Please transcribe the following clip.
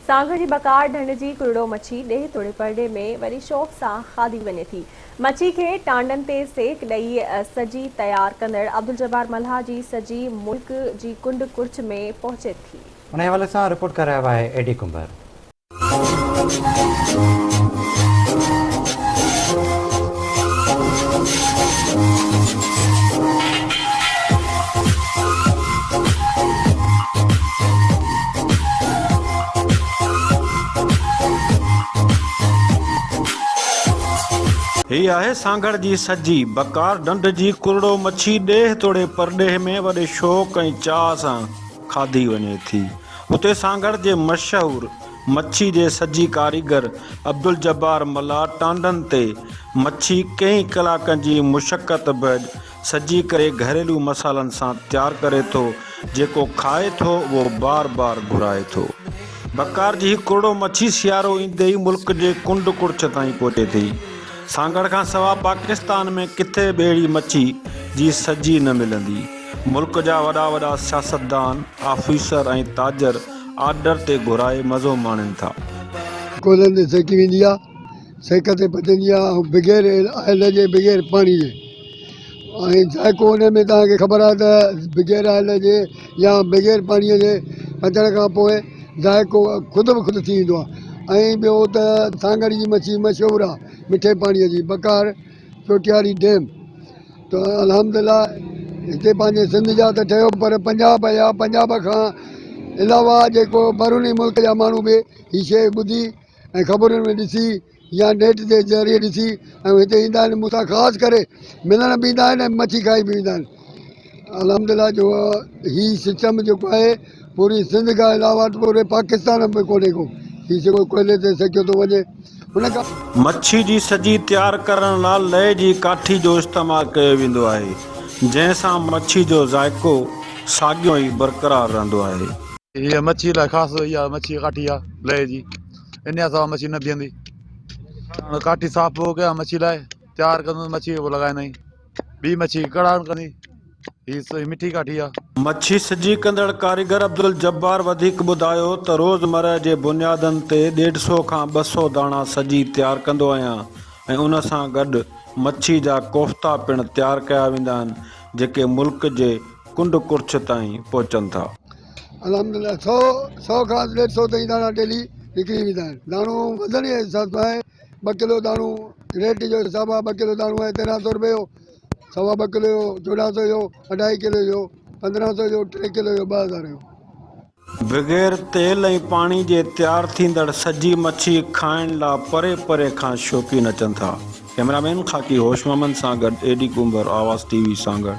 सांगड़ जी बकार ढंढ जी कुरड़ो मच्छी ॾेह तोड़े परॾे में वरी शौक़ सां खाधी वञे थी। मच्छी खे टांडनि ते सेक ॾेई सजी तयार कंदड़ अब्दुल जब्बार मल्हा जी सजी मुल्क जी कुंड कुर्छ में पहुचे थी। उन हवाले सां रिपोर्ट करे रहियो आहे एडी कुंबर। ही आहे सांगड़ जी सजी बकार ढंढ जी कुरड़ो मच्छी ॾेह तोड़े परॾेह में वॾे शौक़ ऐं चाह सां खाधी वञे थी। हुते सांगड़ जे मशहूर मच्छी जे सजी कारीगर अब्दुल जब्बार मल्हा टांडनि ते मच्छी कई कलाकनि जी मुशक़त बैदि सजी करे घरेलू मसालनि सां तैयार करे थो, जेको खाए थो वो बार बार घुराए थो। बकार जी कुरड़ो मच्छी सियारो ईंदे ई मुल्क जे कुंड कुर्छ ताईं पहुचे थी। सांगड़ खां सवाइ पाकिस्तान में किथे ॿेड़ी मच्छी जी सजी न मिलंदी। मुल्क जा वॾा वॾा सियासतदान, ऑफिसर ऐं ताजर आर्डर ते घुराए मज़ो माणनि था। कोलनि ते सेकी वेंदी आहे, सेक ते पचंदी आहे ऐं बग़ैर आयल जे बग़ैर पाणी जे ऐं जाइको हुन में तव्हांखे ख़बर आहे त बग़ैर आयल जे या बग़ैर पाणीअ जे पचण खां पोइ जाइको ख़ुदि ब ख़ुदि थी वेंदो आहे। ऐं ॿियो त सांगड़ जी मच्छी मशहूरु आहे मिठे पाणीअ जी बकार चोटियारी डैम। त अल्हम्दुलिल्लाह हिते पंहिंजे सिंध जा त ठहियो, पर पंजाब या पंजाब खां अलावा जेको बैरूनी मुल्क जा माण्हू बि हीअ शइ ॿुधी ऐं ख़बरुनि में ॾिसी या नेट जे ज़रिए ॾिसी ऐं हिते ईंदा आहिनि, मूंसां ख़ासि करे मिलण बि ईंदा आहिनि ऐं मच्छी खाई बि ईंदा आहिनि। अल्हम्दुलिल्लाह जो हीअ सिस्टम जेको आहे पूरी सिंध खां अलावा पूरे पाकिस्तान में कोन्हे को, हीअ जेको कोयले ते सेकियो थो वञे। मच्छी जी सजी तैयार करण लाइ लहे जी काठी जो इस्तेमालु कयो वेंदो आहे, जंहिंसां मच्छी जो ज़ाइको साॻियो ई बरक़रार रहंदो आहे। ये मच्छी लाइ ख़ासि इहा मच्छी काठी आहे लहे जी, इन सां मच्छी न बीहंदी। काठी साफ़ हो गया मच्छी लाइ तैयार कंदो मच्छी वो लॻाईंदा आहियूं, ॿी मच्छी कड़ा कंदी। हीअ मिठी काठी आहे। मच्छी सजी कंदड़ कारीगर अब्दुल जब्बार वधीक ॿुधायो त रोज़मर्रा जे बुनियादनि ते 150 खां 200 दाणा सजी तैयार कंदो आहियां ऐं उन सां गॾु मच्छी जा कोफ्ता पिणु तैयार कया वेंदा आहिनि, जेके मुल्क जे कुंड कुर्छ ताईं पहुचनि था। अल्हम्दुलिल्लाह 100 खां 150 ताईं दाणा डेली निकिरी वेंदा आहिनि। दाणो वज़न जे हिसाब सां आहे, 2 किलो दाणो रेट जो हिसाब आहे, 2 किलो दाणो आहे 1300 रुपए जो, 2.25 किलो जो 1400 जो, 2.5 किलो जो 1500 जो, 3 किलो जो 2000 जो। बग़ैर तेल ऐं पाणी जे तैयार थींदड़ सजी मच्छी खाइण लाइ परे परे खां शौक़ीन अचनि था। कैमरामैन ख़ाकी होश मोहम्मद सां गॾु एडी कुंबर, आवाज़ TV सांगड़।